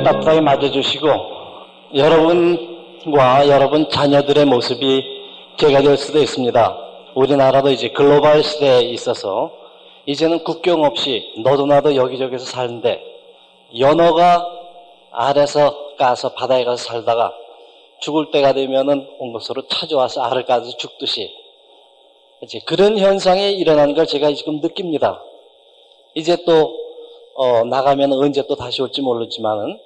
따뜻하게 맞아주시고 여러분과 여러분 자녀들의 모습이 제가 될 수도 있습니다. 우리나라도 이제 글로벌 시대에 있어서 이제는 국경 없이 너도 나도 여기저기서 사는데 연어가 알에서 까서 바다에 가서 살다가 죽을 때가 되면은 온 곳으로 찾아와서 알을 까서 죽듯이 이제 그런 현상이 일어나는 걸 제가 지금 느낍니다. 이제 또 나가면 언제 또 다시 올지 모르지만은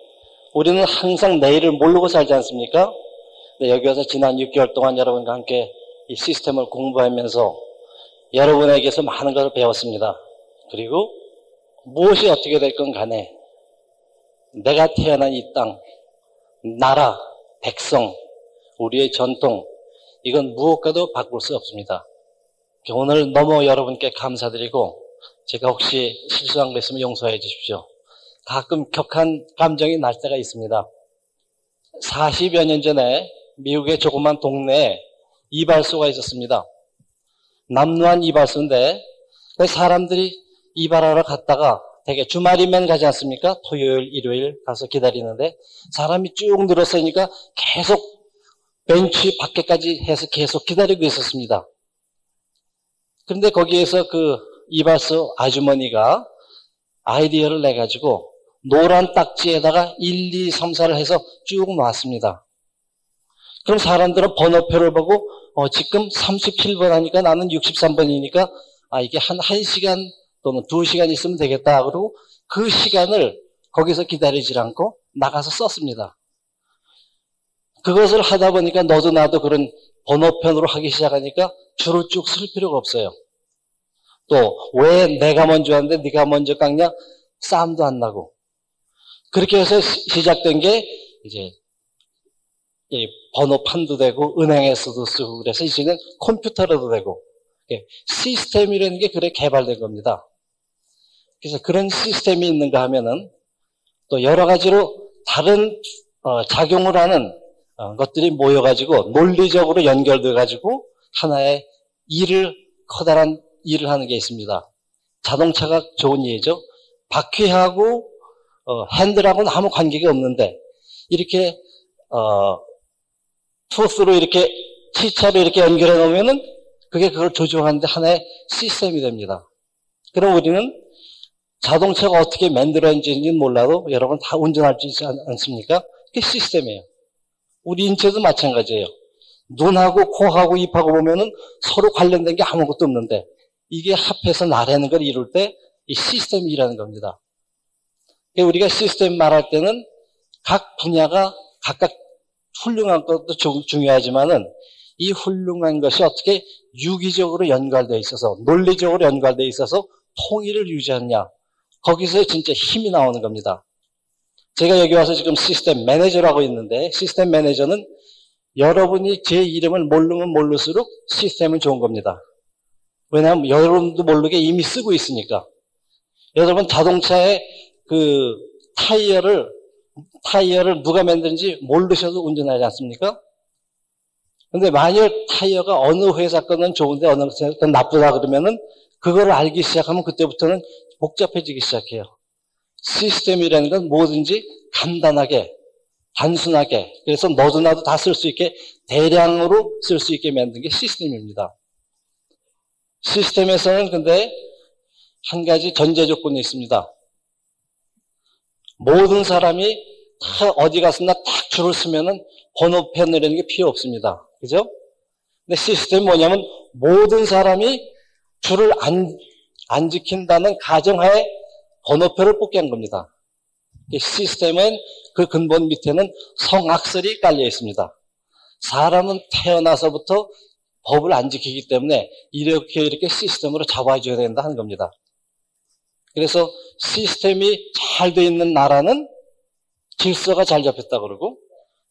우리는 항상 내일을 모르고 살지 않습니까? 근데 여기 와서 지난 6개월 동안 여러분과 함께 이 시스템을 공부하면서 여러분에게서 많은 것을 배웠습니다. 그리고 무엇이 어떻게 될 건 간에 내가 태어난 이 땅, 나라, 백성, 우리의 전통, 이건 무엇과도 바꿀 수 없습니다. 오늘 너무 여러분께 감사드리고 제가 혹시 실수한 거 있으면 용서해 주십시오. 가끔 격한 감정이 날 때가 있습니다. 40여 년 전에 미국의 조그만 동네에 이발소가 있었습니다. 남루한 이발소인데 사람들이 이발하러 갔다가 되게 주말이면 가지 않습니까? 토요일, 일요일 가서 기다리는데 사람이 쭉 늘었으니까 계속 벤치 밖에까지 해서 계속 기다리고 있었습니다. 그런데 거기에서 그 이발소 아주머니가 아이디어를 내가지고 노란 딱지에다가 1, 2, 3, 4를 해서 쭉 놨습니다. 그럼 사람들은 번호표를 보고 지금 37번 하니까 나는 63번이니까 이게 한 1시간 또는 2시간 있으면 되겠다. 그러고 그 시간을 거기서 기다리지 않고 나가서 썼습니다. 그것을 하다 보니까 너도 나도 그런 번호편으로 하기 시작하니까 줄을 쭉 쓸 필요가 없어요. 또 왜 내가 먼저 하는데 네가 먼저 깎냐? 싸움도 안 나고. 그렇게 해서 시작된 게 이제 이 번호판도 되고 은행에서도 쓰고 그래서 이제는 컴퓨터로도 되고 시스템이라는 게 그래 개발된 겁니다. 그래서 그런 시스템이 있는가 하면은 또 여러 가지로 다른 작용을 하는 것들이 모여가지고 논리적으로 연결돼가지고 하나의 커다란 일을 하는 게 있습니다. 자동차가 좋은 예죠. 바퀴하고 핸들하고는 아무 관계가 없는데 이렇게 투스로 이렇게 T차로 이렇게 연결해 놓으면은 그걸 조종하는데 하나의 시스템이 됩니다. 그럼 우리는 자동차가 어떻게 만들어진지는 몰라도 여러분 다 운전할 수 있지 않습니까? 그게 시스템이에요. 우리 인체도 마찬가지예요. 눈하고 코하고 입하고 보면은 서로 관련된 게 아무것도 없는데 이게 합해서 나라는 걸 이룰 때 이 시스템이 일하는 겁니다. 우리가 시스템 말할 때는 각 분야가 각각 훌륭한 것도 중요하지만은 이 훌륭한 것이 어떻게 유기적으로 연결되어 있어서 논리적으로 연결되어 있어서 통일을 유지하느냐 거기서 진짜 힘이 나오는 겁니다. 제가 여기 와서 지금 시스템 매니저라고 있는데 시스템 매니저는 여러분이 제 이름을 모르면 모를수록 시스템은 좋은 겁니다. 왜냐하면 여러분도 모르게 이미 쓰고 있으니까. 여러분 자동차의 그 타이어를 누가 만든지 모르셔도 운전하지 않습니까? 근데 만일 타이어가 어느 회사 거는 좋은데 어느 회사 거는 나쁘다 그러면은 그걸 알기 시작하면 그때부터는 복잡해지기 시작해요. 시스템이라는 건 뭐든지 간단하게, 단순하게, 그래서 너도 나도 다 쓸 수 있게 대량으로 쓸 수 있게 만든 게 시스템입니다. 시스템에서는 근데 한 가지 전제 조건이 있습니다. 모든 사람이 다 어디 갔으나 딱 줄을 쓰면은 번호편이라는 게 필요 없습니다. 그죠? 근데 시스템이 뭐냐면 모든 사람이 줄을 안 지킨다는 가정하에 번호표를 뽑게 한 겁니다. 시스템은 그 근본 밑에는 성악설이 깔려 있습니다. 사람은 태어나서부터 법을 안 지키기 때문에 이렇게 시스템으로 잡아줘야 된다 하는 겁니다. 그래서 시스템이 잘 돼 있는 나라는 질서가 잘 잡혔다 그러고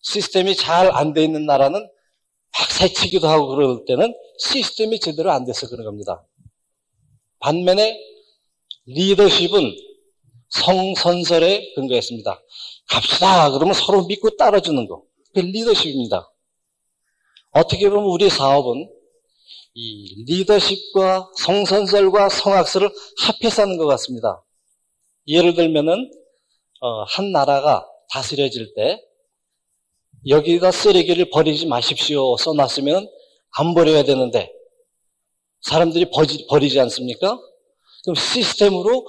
시스템이 잘 안 돼 있는 나라는 막 새치기도 하고 그럴 때는 시스템이 제대로 안 돼서 그런 겁니다. 반면에 리더십은 성선설에 근거했습니다. 갑시다 그러면 서로 믿고 따라주는 거. 그게 리더십입니다. 어떻게 보면 우리 사업은 이 리더십과 성선설과 성악설을 합해서 하는 것 같습니다. 예를 들면은 한 나라가 다스려질 때 여기다 쓰레기를 버리지 마십시오 써놨으면 안 버려야 되는데 사람들이 버리지 않습니까? 그럼 시스템으로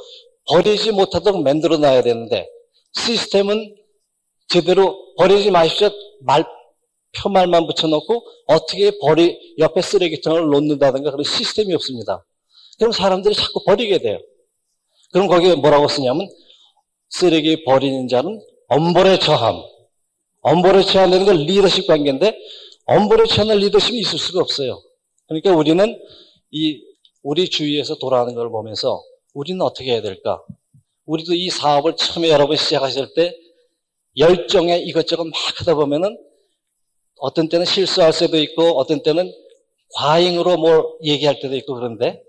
버리지 못하도록 만들어 놔야 되는데 시스템은 제대로 버리지 마십시오 표말만 붙여놓고 어떻게 옆에 쓰레기통을 놓는다든가 그런 시스템이 없습니다. 그럼 사람들이 자꾸 버리게 돼요. 그럼 거기에 뭐라고 쓰냐면 쓰레기 버리는 자는 엄벌에 처함. 엄벌에 처한다는 건 리더십 관계인데 엄벌에 처하는 리더십이 있을 수가 없어요. 그러니까 우리는 우리 주위에서 돌아가는 걸 보면서 우리는 어떻게 해야 될까? 우리도 이 사업을 처음에 여러분 시작하실 때 열정에 이것저것 막 하다 보면은 어떤 때는 실수할 수도 있고 어떤 때는 과잉으로 뭘 얘기할 때도 있고 그런데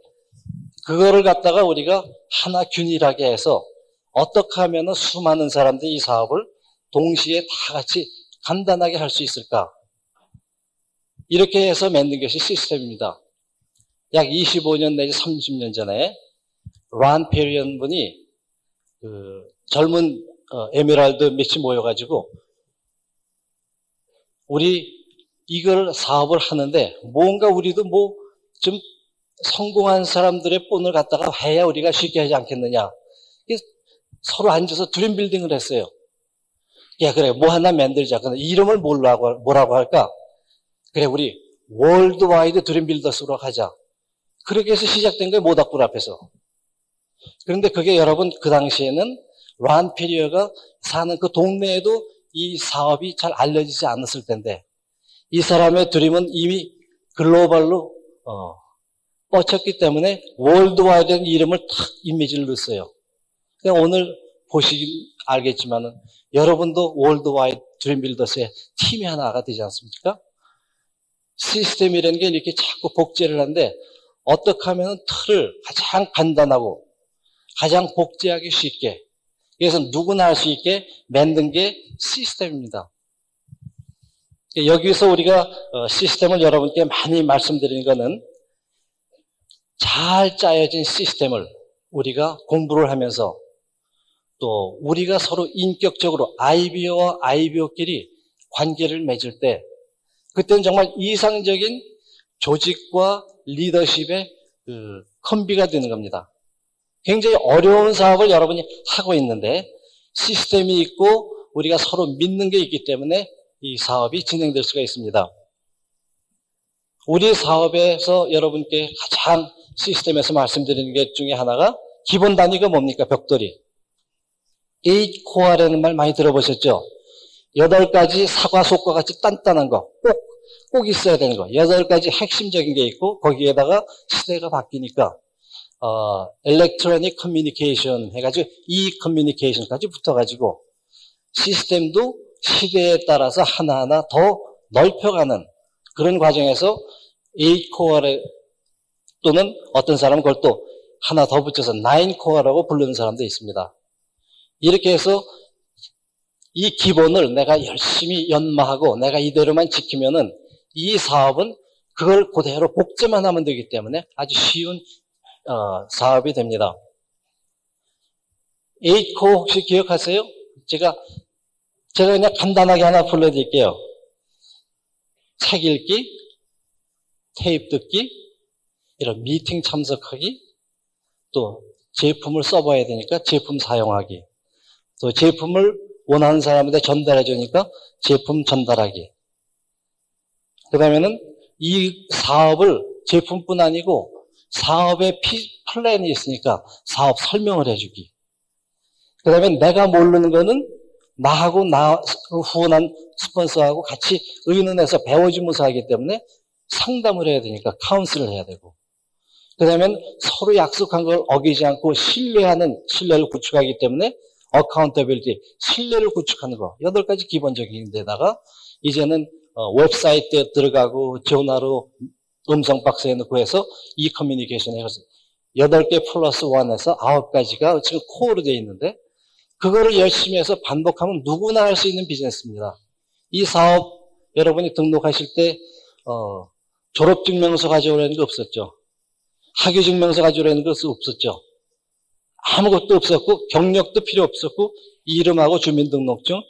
그거를 갖다가 우리가 하나 균일하게 해서 어떻게 하면은 수많은 사람들이 이 사업을 동시에 다 같이 간단하게 할 수 있을까? 이렇게 해서 만든 것이 시스템입니다. 약 25년 내지 30년 전에 란 페리언 분이 젊은 에메랄드 몇이 모여가지고 우리 이걸 사업을 하는데 뭔가 우리도 뭐 좀 성공한 사람들의 본을 갖다가 해야 우리가 쉽게 하지 않겠느냐. 서로 앉아서 드림 빌딩을 했어요. 야, 그래, 뭐 하나 만들자. 근데 이름을 뭐라고 할까? 그래, 우리 월드와이드 드림 빌더스로 하자. 그렇게 해서 시작된 거예요, 모닥불 앞에서. 그런데 그게 여러분, 그 당시에는 란 페리어가 사는 그 동네에도 이 사업이 잘 알려지지 않았을 텐데, 이 사람의 드림은 이미 글로벌로, 뻗쳤기 때문에 월드와이드 이름을 탁 이미지를 넣었어요. 그냥 오늘 보시긴 알겠지만은, 여러분도 월드와이드 드림 빌더스의 팀이 하나가 되지 않습니까? 시스템이라는 게 이렇게 자꾸 복제를 하는데 어떻게 하면 틀을 가장 간단하고 가장 복제하기 쉽게 그래서 누구나 할 수 있게 만든 게 시스템입니다. 여기서 우리가 시스템을 여러분께 많이 말씀드리는 것은 잘 짜여진 시스템을 우리가 공부를 하면서 또 우리가 서로 인격적으로 IBO와 IBO끼리 관계를 맺을 때 그때는 정말 이상적인 조직과 리더십의 콤비가 되는 겁니다. 굉장히 어려운 사업을 여러분이 하고 있는데 시스템이 있고 우리가 서로 믿는 게 있기 때문에 이 사업이 진행될 수가 있습니다. 우리 사업에서 여러분께 가장 시스템에서 말씀드리는 것 중에 하나가 기본 단위가 뭡니까? 벽돌이. 8코어라는 말 많이 들어보셨죠? 8가지 사과 속과 같이 단단한 거 꼭 있어야 되는 거. 8가지 핵심적인 게 있고 거기에다가 시대가 바뀌니까 엘렉트로닉 커뮤니케이션 해가지고 커뮤니케이션까지 붙어가지고 시스템도 시대에 따라서 하나하나 더 넓혀가는 그런 과정에서 8코어를 또는 어떤 사람은 그걸 또 하나 더 붙여서 9코어라고 부르는 사람도 있습니다. 이렇게 해서 이 기본을 내가 열심히 연마하고 내가 이대로만 지키면은 이 사업은 그걸 그대로 복제만 하면 되기 때문에 아주 쉬운 사업이 됩니다. 8코어 혹시 기억하세요? 제가 그냥 간단하게 하나 불러드릴게요. 책 읽기, 테이프 듣기, 이런 미팅 참석하기, 또 제품을 써봐야 되니까 제품 사용하기, 또 제품을 원하는 사람한테 전달해 주니까 제품 전달하기. 그 다음에는 이 사업을 제품뿐 아니고 사업의 플랜이 있으니까 사업 설명을 해주기. 그 다음에 내가 모르는 거는 나하고 나를 후원한 스폰서하고 같이 의논해서 배워주면서 하기 때문에 상담을 해야 되니까 카운슬을 해야 되고. 그 다음에 서로 약속한 걸 어기지 않고 신뢰를 구축하기 때문에 어카운터빌리티, 신뢰를 구축하는 거. 8가지 기본적인 데다가 이제는 웹사이트에 들어가고 전화로 음성 박스에 넣고 해서 이 커뮤니케이션 해서 8개 플러스 1에서 9가지가 지금 코어로 되어 있는데 그거를 열심히 해서 반복하면 누구나 할 수 있는 비즈니스입니다. 이 사업 여러분이 등록하실 때 졸업증명서 가져오라는 거 없었죠. 학위증명서 가져오라는 거 없었죠. 아무것도 없었고 경력도 필요 없었고 이름하고 주민등록증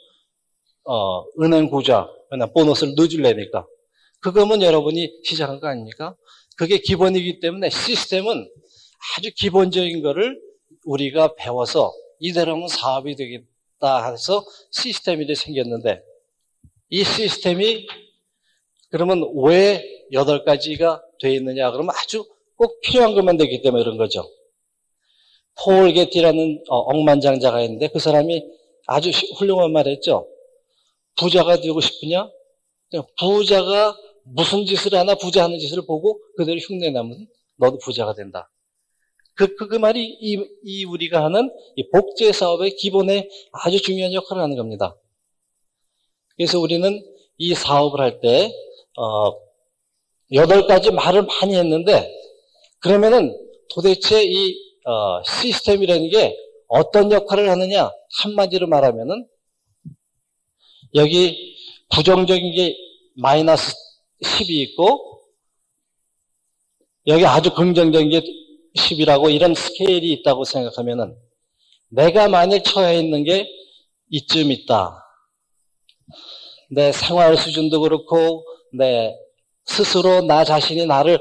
은행 구자, 그냥 보너스를 넣어줄래니까. 그거면 여러분이 시작한 거 아닙니까? 그게 기본이기 때문에 시스템은 아주 기본적인 거를 우리가 배워서 이대로 하면 사업이 되겠다 해서 시스템이 생겼는데 이 시스템이 그러면 왜 8가지가 돼 있느냐 그러면 아주 꼭 필요한 것만 되기 때문에 그런 거죠. 폴 게티라는 억만장자가 있는데 그 사람이 아주 훌륭한 말 했죠. 부자가 되고 싶으냐? 부자가 무슨 짓을 하나 부자 하는 짓을 보고 그대로 흉내내면 너도 부자가 된다. 그 말이 우리가 하는 이 복제 사업의 기본에 아주 중요한 역할을 하는 겁니다. 그래서 우리는 이 사업을 할 때, 8가지 말을 많이 했는데, 그러면은 도대체 이, 시스템이라는 게 어떤 역할을 하느냐, 한마디로 말하면은, 여기 부정적인 게 마이너스 10이 있고, 여기 아주 긍정적인 게 10이라고 이런 스케일이 있다고 생각하면은, 내가 만일 처해 있는 게 이쯤 있다. 내 생활 수준도 그렇고, 내 스스로 나 자신이 나를,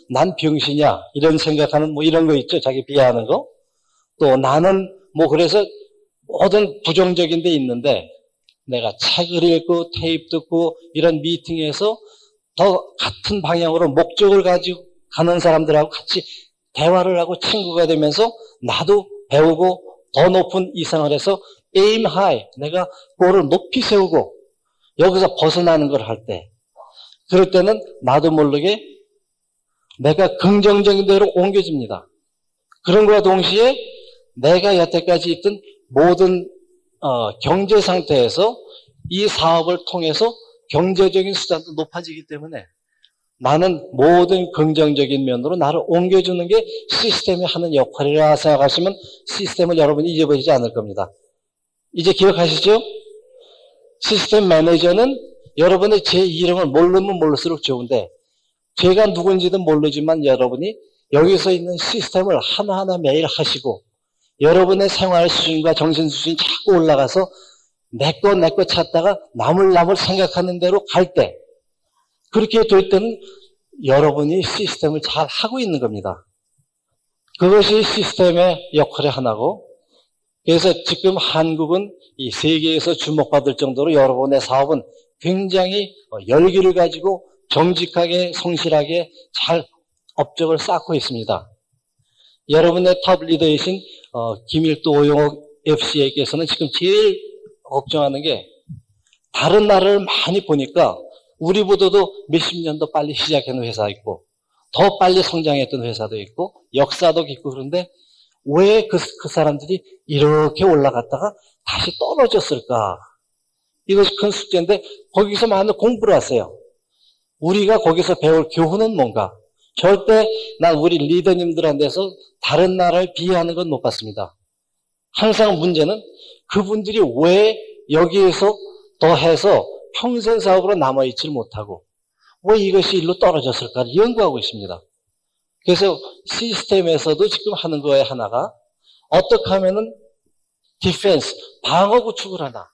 난 병신이야. 이런 생각하는 이런 거 있죠. 자기 비하하는 거. 또 나는 그래서 모든 부정적인 데 있는데, 내가 책을 읽고 테이프 듣고 이런 미팅에서 더 같은 방향으로 목적을 가지고 가는 사람들하고 같이 대화를 하고 친구가 되면서 나도 배우고 더 높은 이상을 해서 aim high, 내가 골을 높이 세우고 여기서 벗어나는 걸 할 때, 그럴 때는 나도 모르게 내가 긍정적인 대로 옮겨집니다. 그런 것과 동시에 내가 여태까지 있던 모든 경제 상태에서 이 사업을 통해서 경제적인 수단도 높아지기 때문에 나는 모든 긍정적인 면으로 나를 옮겨주는 게 시스템이 하는 역할이라 생각하시면 시스템을 여러분이 잊어버리지 않을 겁니다. 이제 기억하시죠? 시스템 매니저는 여러분의 제 이름을 모르면 모를수록 좋은데 제가 누군지도 모르지만 여러분이 여기서 있는 시스템을 하나하나 매일 하시고 여러분의 생활 수준과 정신 수준이 자꾸 올라가서 내 거 찾다가 남을 생각하는 대로 갈 때, 그렇게 될 때는 여러분이 시스템을 잘 하고 있는 겁니다. 그것이 시스템의 역할의 하나고, 그래서 지금 한국은 이 세계에서 주목받을 정도로 여러분의 사업은 굉장히 열기를 가지고 정직하게 성실하게 잘 업적을 쌓고 있습니다. 여러분의 탑 리더이신 김일도 오영옥 FCA께서는 지금 제일 걱정하는 게 다른 나라를 많이 보니까 우리보다도 몇십 년 더 빨리 시작한 회사 있고 더 빨리 성장했던 회사도 있고 역사도 있고 그런데 왜 그 사람들이 이렇게 올라갔다가 다시 떨어졌을까? 이것이 큰 숙제인데 거기서 많은 공부를 하세요. 우리가 거기서 배울 교훈은 뭔가? 절대 난 우리 리더님들한테서 다른 나라를 비하하는 건 못 봤습니다. 항상 문제는 그분들이 왜 여기에서 더해서 평생 사업으로 남아있지를 못하고 왜 이것이 일로 떨어졌을까를 연구하고 있습니다. 그래서 시스템에서도 지금 하는 거에 하나가 어떻게 하면은 디펜스, 방어 구축을 하나.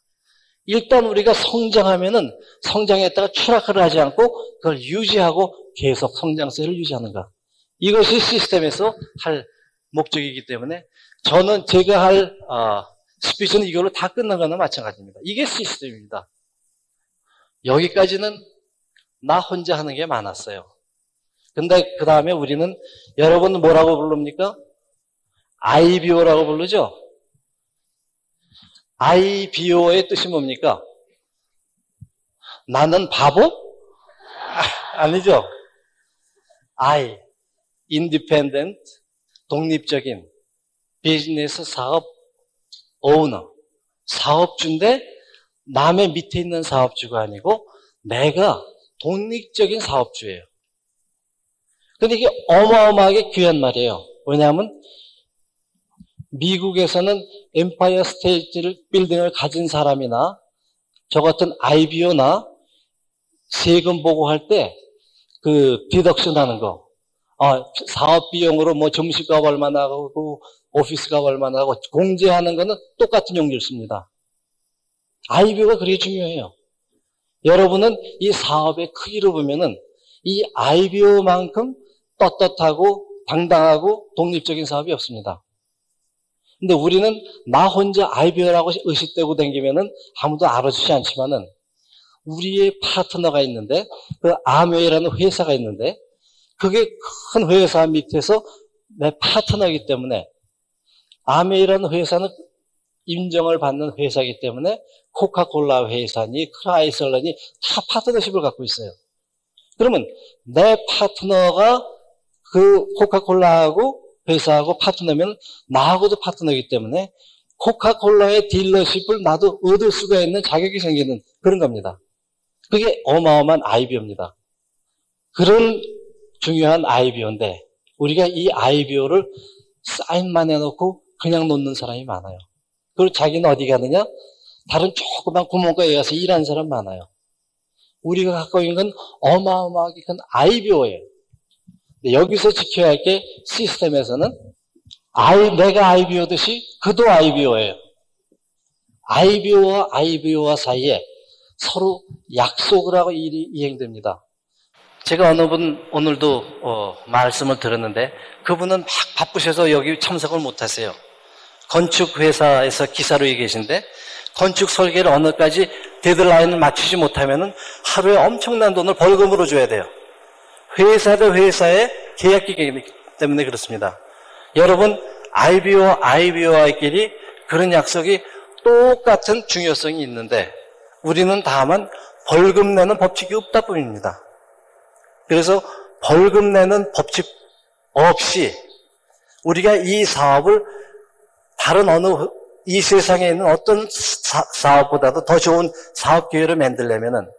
일단 우리가 성장하면은 성장했다가 추락을 하지 않고 그걸 유지하고 계속 성장세를 유지하는가. 이것이 시스템에서 할 목적이기 때문에 저는 제가 할 스피치는 이걸로 다 끝난 거나 마찬가지입니다. 이게 시스템입니다. 여기까지는 나 혼자 하는 게 많았어요. 근데 그 다음에 우리는 여러분 뭐라고 부릅니까? IBO라고 부르죠? IBO의 뜻이 뭡니까? 나는 바보? 아니죠. Independent, 독립적인 비즈니스 사업 오너, 사업주인데 남의 밑에 있는 사업주가 아니고 내가 독립적인 사업주예요. 근데 이게 어마어마하게 귀한 말이에요. 왜냐하면 미국에서는 엠파이어 스테이트 빌딩을 가진 사람이나 저 같은 IBO나 세금 보고할 때 그 디덕션 하는 거, 사업 비용으로 점심값 얼마 나가고 오피스값 얼마 나가고 공제하는 거는 똑같은 용기를 씁니다. IBO가 그렇게 중요해요. 여러분은 이 사업의 크기로 보면은 이 IBO만큼 떳떳하고 당당하고 독립적인 사업이 없습니다. 근데 우리는 나 혼자 IBO라고 의식되고 다니면은 아무도 알아주지 않지만은 우리의 파트너가 있는데 그 아메이라는 회사가 있는데 그게 큰 회사 밑에서 내 파트너이기 때문에 아메이라는 회사는 인정을 받는 회사이기 때문에 코카콜라 회사니 크라이슬러니 다 파트너십을 갖고 있어요. 그러면 내 파트너가 그 코카콜라하고 회사하고 파트너면 나하고도 파트너이기 때문에 코카콜라의 딜러십을 나도 얻을 수가 있는 자격이 생기는 그런 겁니다. 그게 어마어마한 IBO입니다. 그런 중요한 IBO인데 우리가 이 IBO를 사인만 해놓고 그냥 놓는 사람이 많아요. 그리고 자기는 어디 가느냐? 다른 조그만 구멍가에 가서 일하는 사람 많아요. 우리가 갖고 있는 건 어마어마하게 큰 IBO예요. 여기서 지켜야 할 게 시스템에서는 내가 IBO듯이 그도 IBO예요. IBO와 IBO와 사이에 서로 약속을 하고 일이 이행됩니다. 제가 어느 분 오늘도 말씀을 들었는데 그분은 막 바쁘셔서 여기 참석을 못하세요. 건축회사에서 기사로 계신데 건축 설계를 어느까지 데드라인을 맞추지 못하면 하루에 엄청난 돈을 벌금으로 줘야 돼요. 회사 대 회사의 계약기이기 때문에 그렇습니다. 여러분 IBO와 IBO와끼리 그런 약속이 똑같은 중요성이 있는데 우리는 다만 벌금 내는 법칙이 없다 뿐입니다. 그래서 벌금 내는 법칙 없이 우리가 이 사업을 다른 이 세상에 있는 어떤 사업보다도 더 좋은 사업 기회를 만들려면은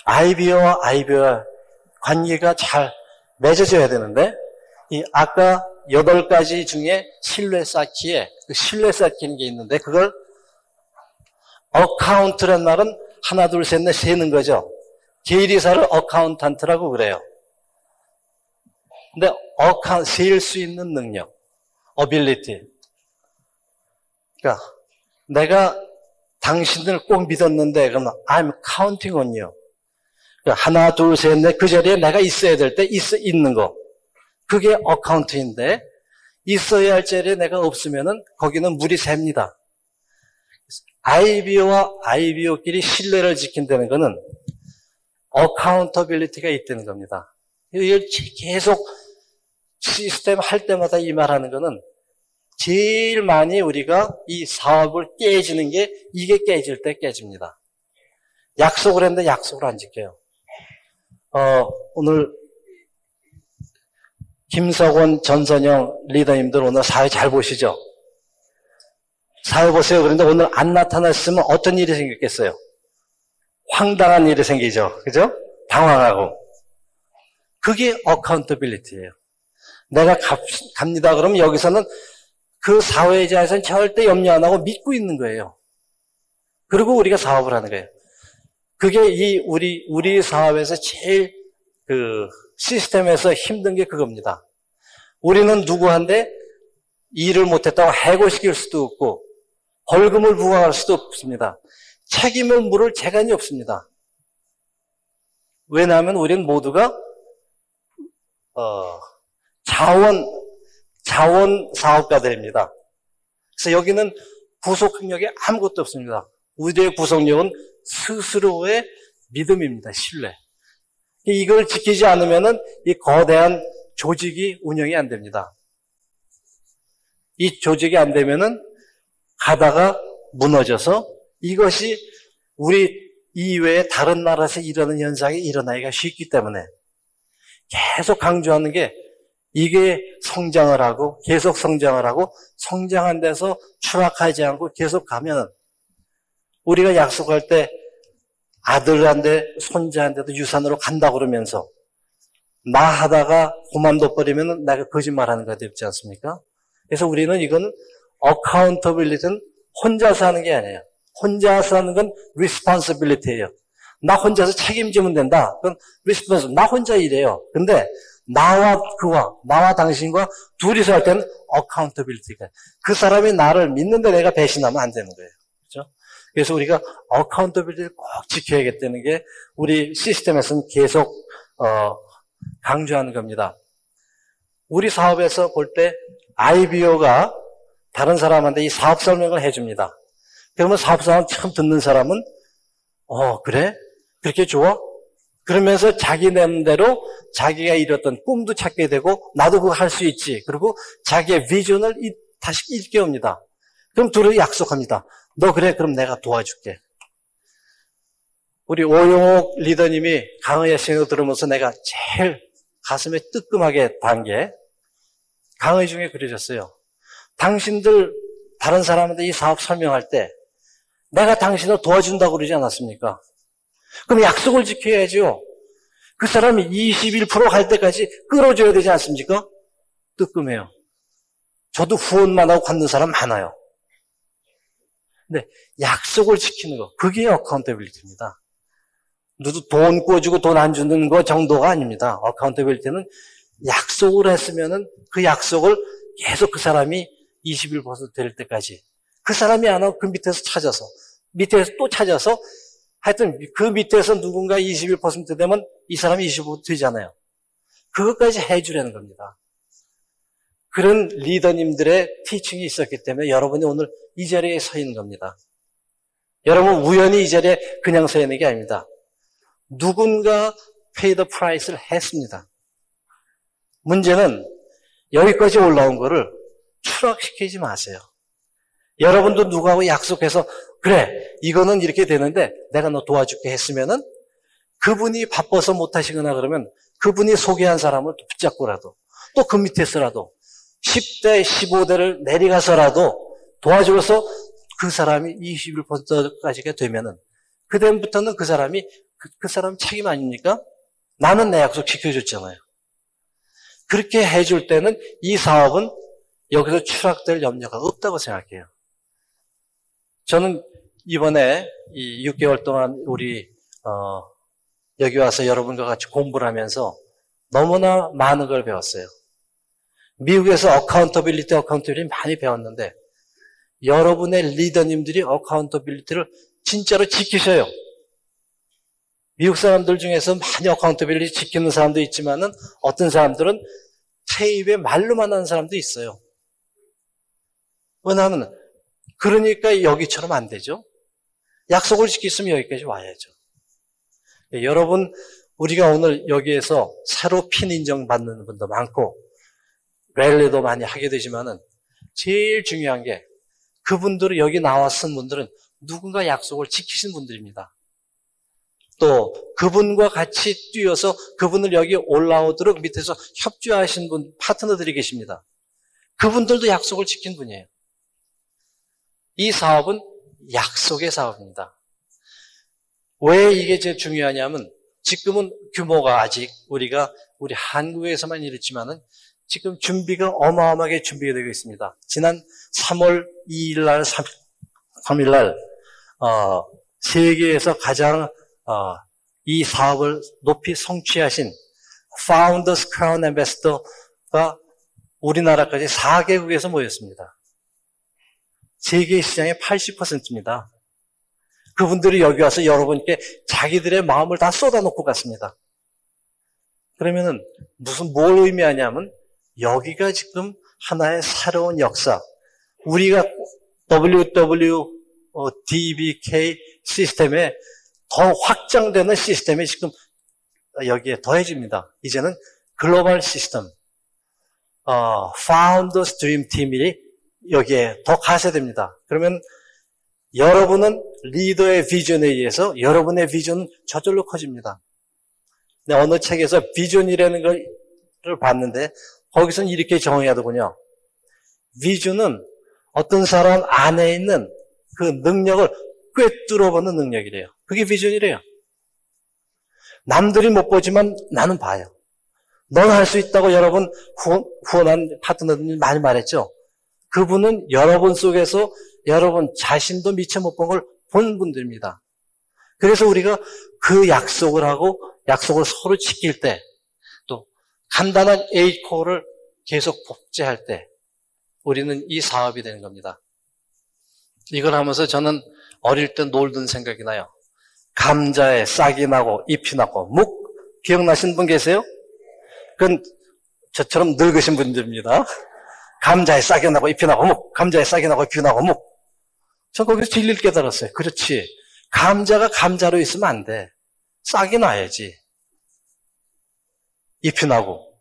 IBO와 IBO와 관계가 잘 맺어져야 되는데 아까 8가지 중에 신뢰 쌓기에 그 신뢰 쌓기는 게 있는데 그걸 어카운트란 말은 하나 둘 셋 넷 세는 거죠. 계리사를 어카운탄트라고 그래요. 근데 셀 수 있는 능력, ability. 그러니까 내가 당신을 꼭 믿었는데 그러면 I'm counting on you. 그러니까 하나 둘 셋 넷 그 자리에 내가 있어야 될 때 있는 거. 그게 어카운트인데 있어야 할 자리에 내가 없으면은 거기는 물이 셉니다. IBO와 IBO끼리 신뢰를 지킨다는 것은 어카운터빌리티가 있다는 겁니다. 이걸 계속 시스템 할 때마다 이 말하는 것은 제일 많이 우리가 이 사업을 깨지는 게 이게 깨질 때 깨집니다. 약속을 했는데 약속을 안 지켜요. 오늘 김석원, 전선영 리더님들 오늘 사회 잘 보시죠? 사회 보세요. 그런데 오늘 안 나타났으면 어떤 일이 생겼겠어요? 황당한 일이 생기죠. 그죠? 당황하고. 그게 어카운터빌리티예요. 내가 갑니다. 그러면 여기서는 그 사회자에서는 절대 염려 안 하고 믿고 있는 거예요. 그리고 우리가 사업을 하는 거예요. 그게 우리 사업에서 제일 시스템에서 힘든 게 그겁니다. 우리는 누구한테 일을 못했다고 해고시킬 수도 없고 벌금을 부과할 수도 없습니다. 책임을 물을 재간이 없습니다. 왜냐하면 우리는 모두가 자원 사업가들입니다. 그래서 여기는 구속력이 아무것도 없습니다. 우리의 구속력은 스스로의 믿음입니다. 신뢰. 이걸 지키지 않으면은 이 거대한 조직이 운영이 안 됩니다. 이 조직이 안 되면은 가다가 무너져서 이것이 우리 이외에 다른 나라에서 일어나는 현상이 일어나기가 쉽기 때문에 계속 강조하는 게 이게 성장을 하고 계속 성장을 하고 성장한 데서 추락하지 않고 계속 가면 우리가 약속할 때 아들한테 손자한테도 유산으로 간다 그러면서 나 하다가 그만둬버리면 내가 거짓말하는 거 되지 않습니까? 그래서 우리는 이건 accountability는 혼자서 하는 게 아니에요. 혼자서 하는 건 responsibility예요. 나 혼자서 책임지면 된다. 그건 responsibility. 나 혼자 일해요. 근데 나와 당신과 둘이서 할 때는 accountability가 그 사람이 나를 믿는데 내가 배신하면 안 되는 거예요. 그렇죠? 그래서 우리가 어카운터빌리티를 꼭 지켜야겠다는 게 우리 시스템에서는 계속 강조하는 겁니다. 우리 사업에서 볼 때 IBO가 다른 사람한테 이 사업 설명을 해줍니다. 그러면 사업 설명 처음 듣는 사람은 그래? 그렇게 좋아? 그러면서 자기 나름대로 자기가 이뤘던 꿈도 찾게 되고 나도 그거 할 수 있지. 그리고 자기의 비전을 다시 일깨웁니다. 그럼 둘이 약속합니다. 너 그래? 그럼 내가 도와줄게. 우리 오용옥 리더님이 강의의 시간을 들으면서 내가 제일 가슴에 뜨끔하게 단 게 강의 중에 그러셨어요. 당신들 다른 사람한테 이 사업 설명할 때 내가 당신을 도와준다고 그러지 않았습니까? 그럼 약속을 지켜야죠. 그 사람이 21%갈 때까지 끌어줘야 되지 않습니까? 뜨끔해요. 저도 후원만 하고 갖는 사람 많아요. 근데 약속을 지키는 거, 그게 어카운터빌리티입니다. 누구 돈 꿔주고 돈 안 주는 거 정도가 아닙니다. 어카운터빌리티는 약속을 했으면은 그 약속을 계속 그 사람이 21%될 때까지 그 사람이 안 하고 그 밑에서 찾아서 또 찾아서 하여튼 그 밑에서 누군가 21% 되면 이 사람이 25% 되잖아요. 그것까지 해주려는 겁니다. 그런 리더님들의 티칭이 있었기 때문에 여러분이 오늘 이 자리에 서 있는 겁니다. 여러분 우연히 이 자리에 그냥 서 있는 게 아닙니다. 누군가 pay the price를 했습니다. 문제는 여기까지 올라온 거를 추락시키지 마세요. 여러분도 누구하고 약속해서 그래 이거는 이렇게 되는데 내가 너 도와줄게 했으면은 그분이 바빠서 못하시거나 그러면 그분이 소개한 사람을 붙잡고라도 또 그 밑에서라도 10대 15대를 내려가서라도 도와줘서 그 사람이 21%까지가 되면은 그다음부터는 그 사람이 그 사람 책임 아닙니까? 나는 내 약속 지켜줬잖아요. 그렇게 해줄 때는 이 사업은 여기서 추락될 염려가 없다고 생각해요. 저는 이번에 이 6개월 동안 우리 여기 와서 여러분과 같이 공부를 하면서 너무나 많은 걸 배웠어요. 미국에서 어카운터빌리티 많이 배웠는데 여러분의 리더님들이 어카운터빌리티를 진짜로 지키셔요. 미국 사람들 중에서 많이 어카운터빌리티 지키는 사람도 있지만은 어떤 사람들은 제 입에 말로만 하는 사람도 있어요. 왜냐하면 그러니까 여기처럼 안 되죠. 약속을 지켰으면 여기까지 와야죠. 여러분 우리가 오늘 여기에서 새로 핀 인정받는 분도 많고 랠리도 많이 하게 되지만은 제일 중요한 게 그분들은 여기 나와 쓴 분들은 누군가 약속을 지키신 분들입니다. 또 그분과 같이 뛰어서 그분을 여기 올라오도록 밑에서 협조하신 분, 파트너들이 계십니다. 그분들도 약속을 지킨 분이에요. 이 사업은 약속의 사업입니다. 왜 이게 제일 중요하냐면 지금은 규모가 아직 우리 한국에서만 이랬지만은 지금 준비가 어마어마하게 준비가 되고 있습니다. 지난 3월 2일 날, 3일 날 세계에서 가장 이 사업을 높이 성취하신 Founders Crown Ambassador가 우리나라까지 4개국에서 모였습니다. 세계 시장의 80%입니다. 그분들이 여기 와서 여러분께 자기들의 마음을 다 쏟아놓고 갔습니다. 그러면은 뭘 의미하냐면 여기가 지금 하나의 새로운 역사, 우리가 WWDBK 시스템에 더 확장되는 시스템이 지금 여기에 더해집니다. 이제는 글로벌 시스템, Founders Dream Team이 여기에 더 가세됩니다. 그러면 여러분은 리더의 비전에 의해서 여러분의 비전은 저절로 커집니다. 어느 책에서 비전이라는 걸 봤는데 거기서는 이렇게 정의해야 되군요. 비전은 어떤 사람 안에 있는 그 능력을 꿰뚫어보는 능력이래요. 그게 비전이래요. 남들이 못 보지만 나는 봐요. 넌 할 수 있다고 여러분 후원한 파트너들이 많이 말했죠. 그분은 여러분 속에서 여러분 자신도 미처 못 본 걸 본 분들입니다. 그래서 우리가 그 약속을 하고 약속을 서로 지킬 때 또 간단한 A코어를 계속 복제할 때 우리는 이 사업이 되는 겁니다. 이걸 하면서 저는 어릴 때 놀던 생각이 나요. 감자에 싹이 나고 잎이 나고 묵 기억나시는 분 계세요? 그건 저처럼 늙으신 분들입니다. 감자에 싹이 나고 잎이 나고 묵, 감자에 싹이 나고 잎이 나고 묵. 전 거기서 진리를 깨달았어요. 그렇지. 감자가 감자로 있으면 안 돼. 싹이 나야지. 잎이 나고.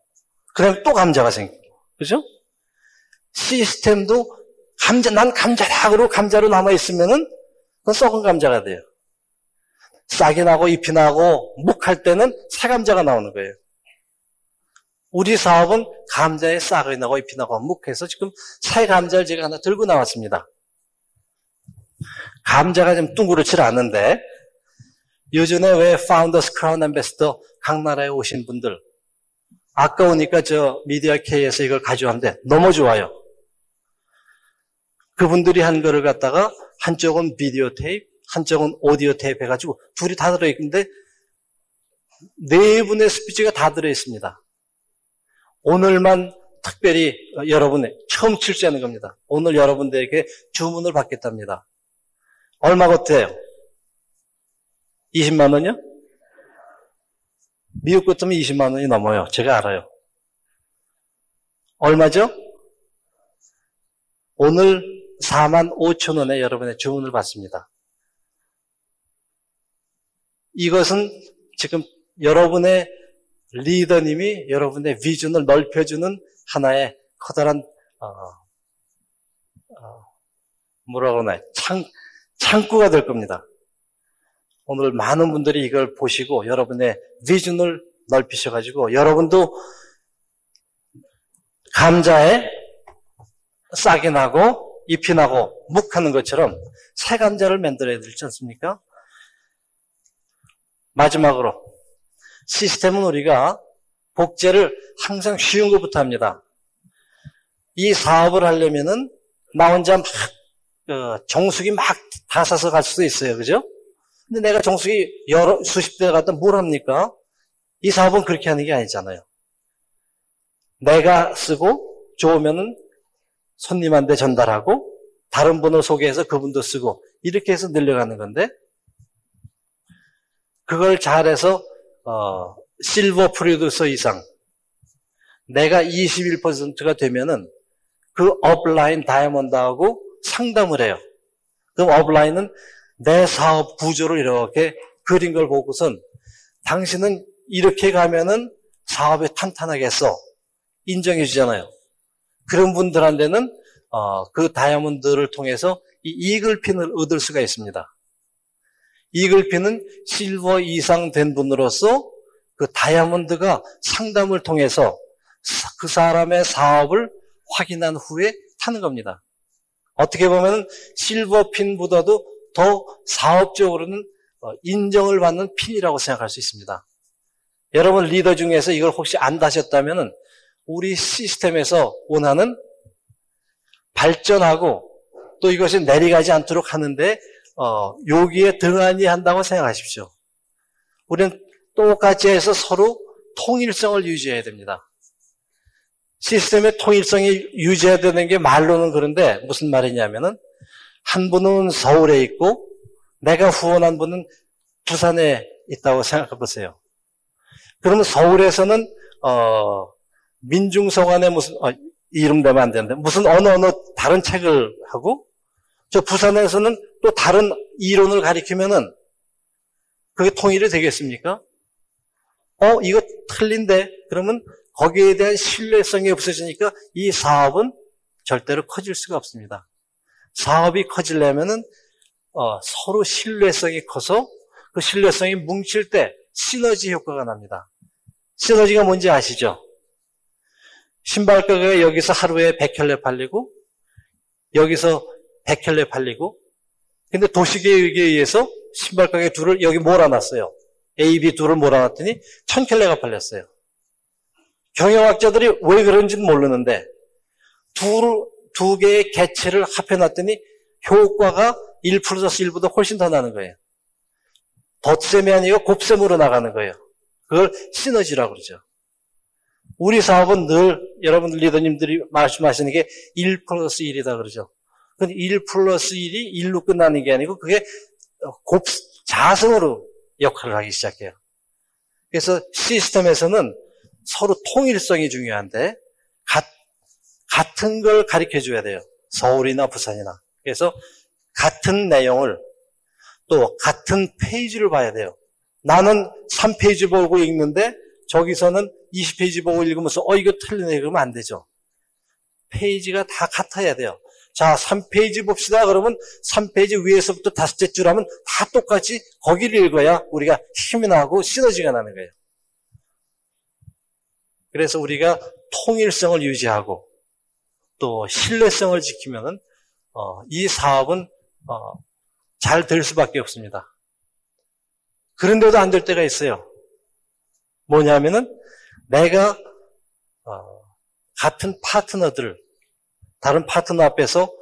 그 다음에 또 감자가 생기고. 그죠? 시스템도 난 감자다 그러고 감자로 남아있으면은 그건 썩은 감자가 돼요. 싹이 나고 잎이 나고 묵할 때는 새 감자가 나오는 거예요. 우리 사업은 감자에 싹이 나고 잎이 나고 묵해서 지금 새 감자를 제가 하나 들고 나왔습니다. 감자가 좀 둥그렇지 않은데 요즘에 왜 파운더스 크라운 앰베서더 각 나라에 오신 분들 아까우니까 저 미디어 K에서 이걸 가져왔는데 너무 좋아요. 그분들이 한 거를 갖다가 한쪽은 비디오 테이프, 한쪽은 오디오 테이프 해가지고 둘이 다 들어있는데 네 분의 스피치가 다 들어있습니다. 오늘만 특별히 여러분의 처음 출시하는 겁니다. 오늘 여러분들에게 주문을 받겠답니다. 얼마 같아요? 20만 원이요? 미국 같으면 20만 원이 넘어요. 제가 알아요. 얼마죠? 오늘 4만 5천 원에 여러분의 주문을 받습니다. 이것은 지금 여러분의 리더님이 여러분의 비전을 넓혀주는 하나의 커다란 뭐라고 하나요? 창구가 될 겁니다. 오늘 많은 분들이 이걸 보시고 여러분의 비전을 넓히셔가지고 여러분도 감자에 싹이 나고 잎이 나고 묵하는 것처럼 새 감자를 만들어야 되지 않습니까? 마지막으로 시스템은 우리가 복제를 항상 쉬운 것부터 합니다. 이 사업을 하려면은 나 혼자 막 정수기 막 다 사서 갈 수도 있어요. 그죠? 근데 내가 정수기 수십 대 갖다 뭘 합니까? 이 사업은 그렇게 하는 게 아니잖아요. 내가 쓰고 좋으면은 손님한테 전달하고 다른 분을 소개해서 그분도 쓰고 이렇게 해서 늘려가는 건데 그걸 잘해서 실버 프로듀서 이상 내가 21%가 되면은 그 업라인 다이아몬드하고 상담을 해요. 그럼 업라인은 내 사업 구조를 이렇게 그린 걸 보고선 당신은 이렇게 가면은 사업이 탄탄하겠어. 인정해 주잖아요. 그런 분들한테는 그 다이아몬드를 통해서 이 이글핀을 얻을 수가 있습니다. 이글핀은 실버 이상 된 분으로서 그 다이아몬드가 상담을 통해서 그 사람의 사업을 확인한 후에 타는 겁니다. 어떻게 보면 실버 핀보다도 더 사업적으로는 인정을 받는 핀이라고 생각할 수 있습니다. 여러분 리더 중에서 이걸 혹시 안 다셨다면 우리 시스템에서 원하는 발전하고 또 이것이 내려가지 않도록 하는데 여기에 등한히 한다고 생각하십시오. 우리는 똑같이 해서 서로 통일성을 유지해야 됩니다. 시스템의 통일성이 유지해야 되는 게 말로는 그런데 무슨 말이냐면은 한 분은 서울에 있고 내가 후원한 분은 부산에 있다고 생각해 보세요. 그러면 서울에서는 민중서관에 무슨 이름 대면 안 되는데 무슨 어느 다른 책을 하고 저 부산에서는 또 다른 이론을 가리키면은 그게 통일이 되겠습니까? 이거 틀린데 그러면 거기에 대한 신뢰성이 없어지니까 이 사업은 절대로 커질 수가 없습니다. 사업이 커지려면은 서로 신뢰성이 커서 그 신뢰성이 뭉칠 때 시너지 효과가 납니다. 시너지가 뭔지 아시죠? 신발 가게가 여기서 하루에 100켤레 팔리고 여기서 100켤레 팔리고 근데 도시계획에 의해서 신발 가게 둘을 여기 몰아놨어요. A, B 둘을 몰아놨더니 1000켤레가 팔렸어요. 경영학자들이 왜 그런지는 모르는데 두 개의 개체를 합해놨더니 효과가 1 플러스 1보다 훨씬 더 나는 거예요. 덧셈이 아니고 곱셈으로 나가는 거예요. 그걸 시너지라고 그러죠. 우리 사업은 늘 여러분 리더님들이 말씀하시는 게 1 플러스 1이다 그러죠. 근데 1 플러스 1이 1로 끝나는 게 아니고 그게 자성으로 역할을 하기 시작해요. 그래서 시스템에서는 서로 통일성이 중요한데 같은 걸 가르쳐줘야 돼요. 서울이나 부산이나. 그래서 같은 내용을 또 같은 페이지를 봐야 돼요. 나는 3페이지 보고 읽는데 저기서는 20페이지 보고 읽으면서 이거 틀리네 그러면 안 되죠. 페이지가 다 같아야 돼요. 자, 3페이지 봅시다. 그러면 3페이지 위에서부터 5째 줄 하면 다 똑같이 거기를 읽어야 우리가 힘이 나고 시너지가 나는 거예요. 그래서 우리가 통일성을 유지하고 또 신뢰성을 지키면은 이 사업은 잘 될 수밖에 없습니다. 그런데도 안 될 때가 있어요. 뭐냐면은 내가 같은 파트너들 다른 파트너 앞에서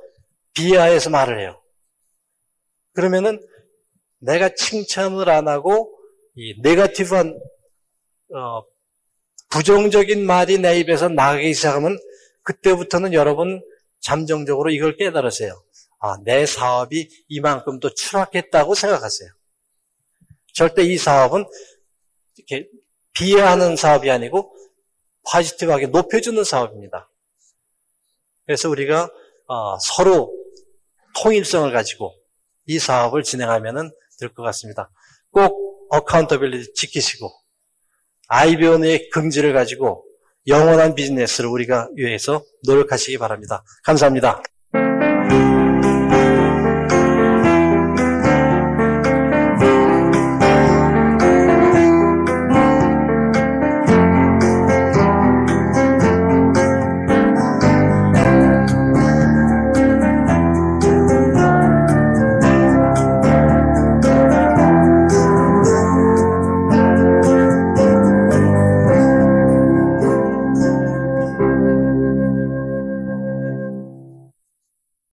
비하해서 말을 해요. 그러면은 내가 칭찬을 안 하고 이 네거티브한 부정적인 말이 내 입에서 나가기 시작하면 그때부터는 여러분 잠정적으로 이걸 깨달으세요. 내 사업이 이만큼 또 추락했다고 생각하세요. 절대 이 사업은 이렇게 비하하는 사업이 아니고 포지티브하게 높여주는 사업입니다. 그래서 우리가 서로 통일성을 가지고 이 사업을 진행하면 될 것 같습니다. 꼭 어카운터빌리티 지키시고 아이비온의 긍지를 가지고 영원한 비즈니스를 우리가 위해서 노력하시기 바랍니다. 감사합니다.